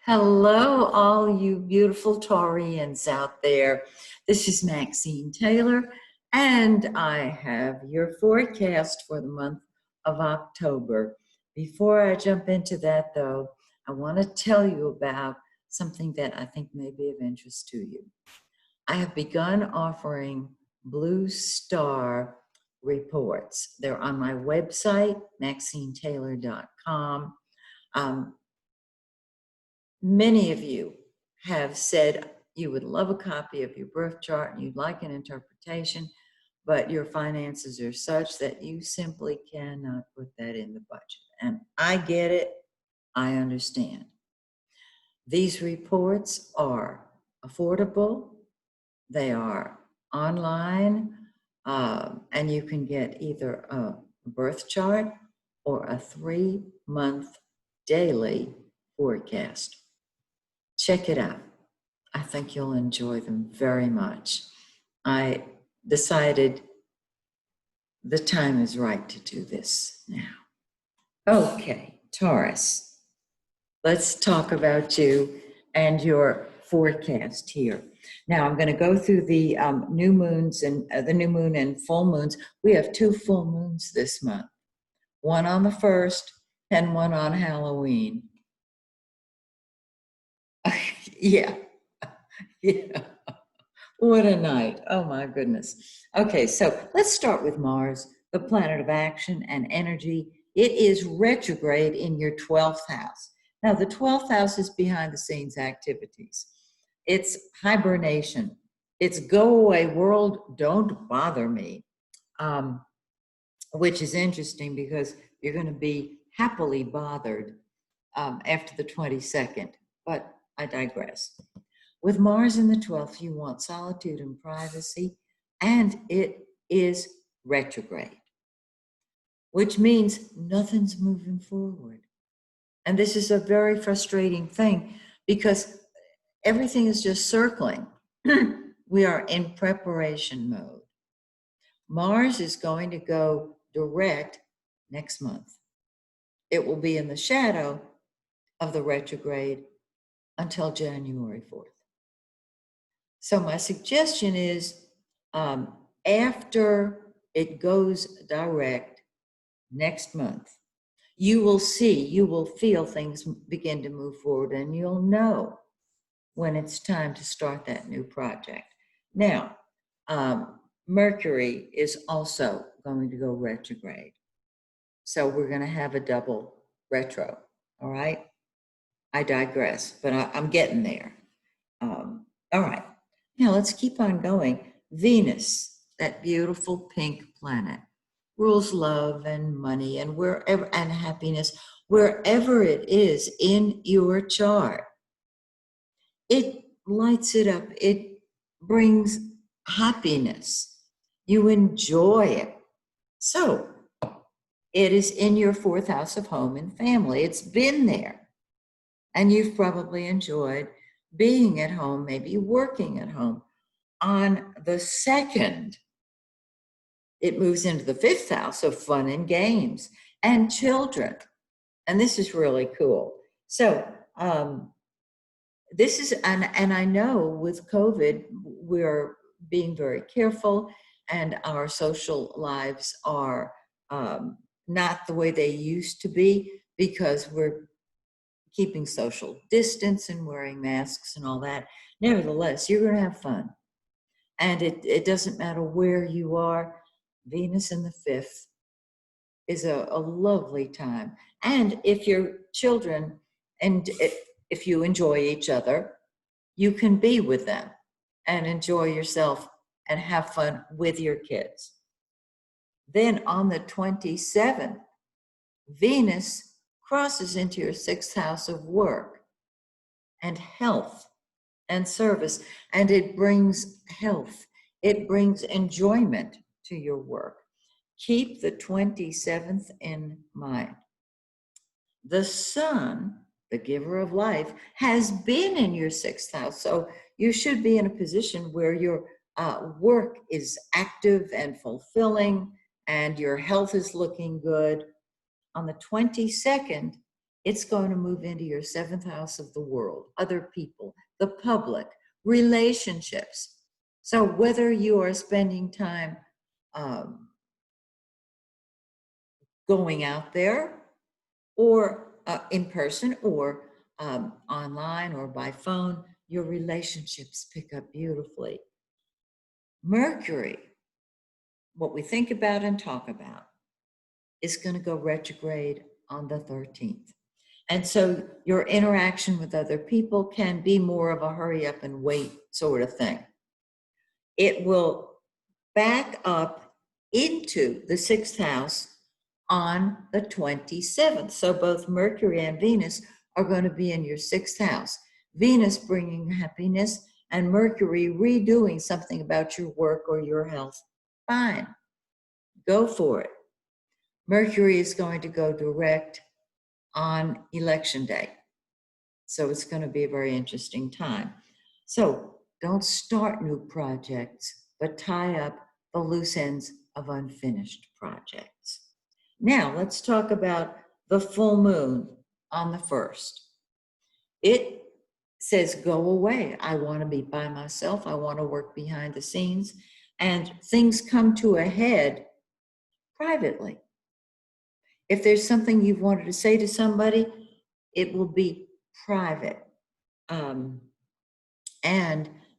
Hello, all you beautiful Taurians out there. This is Maxine Taylor, and I have your forecast for the month of October. Before I jump into that, though, I want to tell you about something that I think may be of interest to you. I have begun offering Blue Star reports. They're on my website, MaxineTaylor.com. Many of you have said you would love a copy of your birth chart and you'd like an interpretation, but your finances are such that you simply cannot put that in the budget. And I get it. I understand. These reports are affordable. They are online, and you can get either a birth chart or a 3-month daily forecast. Check it out. I think you'll enjoy them very much. I decided the time is right to do this now. Okay, Taurus, let's talk about you and your forecast here. Now I'm going to go through the new moons and the new moon and full moons. We have 2 full moons this month, one on the 1st and one on Halloween. Yeah. Yeah. What a night. Oh my goodness. Okay, so let's start with Mars, the planet of action and energy. It is retrograde in your 12th house. Now, the 12th house is behind the scenes activities. It's hibernation. It's go away world, don't bother me, which is interesting because you're going to be happily bothered after the 22nd, but I digress. With Mars in the 12th, you want solitude and privacy, and it is retrograde, which means nothing's moving forward. And this is a very frustrating thing because everything is just circling. We are in preparation mode. Mars is going to go direct next month. It will be in the shadow of the retrograde until January 4th. So my suggestion is after it goes direct next month, you will feel things begin to move forward, and you'll know when it's time to start that new project. Now, Mercury is also going to go retrograde. So we're going to have a double retro, all right? I digress, but I'm getting there. All right. Now let's keep on going. Venus, that beautiful pink planet, rules love and money and wherever and happiness, wherever it is in your chart. It lights it up. It brings happiness. You enjoy it. So it is in your 4th house of home and family. It's been there. And you've probably enjoyed being at home, maybe working at home. On the 2nd, it moves into the 5th house of fun and games and children. And this is really cool. So this is, and I know with COVID, we're being very careful and our social lives are not the way they used to be because we're keeping social distance and wearing masks and all that. Nevertheless, you're going to have fun. And it doesn't matter where you are. Venus in the 5th is a lovely time. And if your children, and if you enjoy each other, you can be with them and enjoy yourself and have fun with your kids. Then on the 27th, Venus crosses into your 6th house of work and health and service, and it brings health. It brings enjoyment to your work. Keep the 27th in mind. The sun, the giver of life, has been in your 6th house, so you should be in a position where your work is active and fulfilling and your health is looking good. On the 22nd, It's going to move into your seventh house of the world, other people, the public, relationships. So whether you are spending time um, going out there or in person or online or by phone, your relationships pick up beautifully. Mercury, what we think about and talk about, is going to go retrograde on the 13th. And so your interaction with other people can be more of a hurry up and wait sort of thing. It will back up into the sixth house on the 27th. So both Mercury and Venus are going to be in your sixth house. Venus bringing happiness and Mercury redoing something about your work or your health. Fine, go for it. Mercury is going to go direct on election day. So it's going to be a very interesting time. So don't start new projects, but tie up the loose ends of unfinished projects. Now let's talk about the full moon on the 1st. It says, go away. I want to be by myself. I want to work behind the scenes. And things come to a head privately. If there's something you've wanted to say to somebody, it will be private. And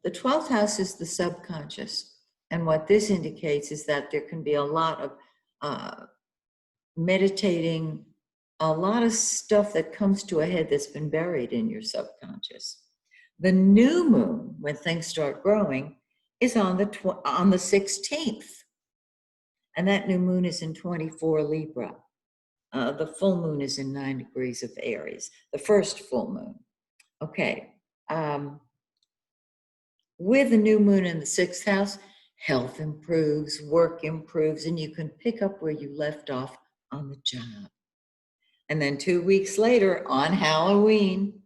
the 12th house is the subconscious. And what this indicates is that there can be a lot of meditating, a lot of stuff that comes to a head that's been buried in your subconscious. The new moon, when things start growing, is on the 16th. And that new moon is in 24 Libra. The full moon is in 9 degrees of Aries, the first full moon. Okay. With the new moon in the sixth house, health improves, work improves, and you can pick up where you left off on the job. And then 2 weeks later, on Halloween,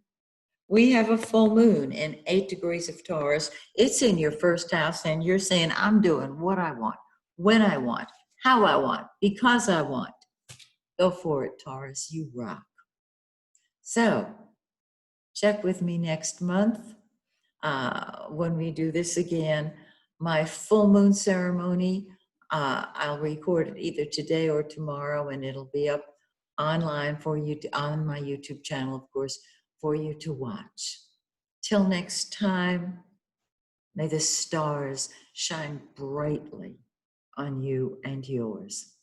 we have a full moon in 8 degrees of Taurus. It's in your first house, and you're saying, I'm doing what I want, when I want, how I want, because I want. Go for it, Taurus. You rock. So, check with me next month when we do this again. My full moon ceremony, I'll record it either today or tomorrow, and it'll be up online for you on my YouTube channel, of course, for you to watch. Till next time, may the stars shine brightly on you and yours.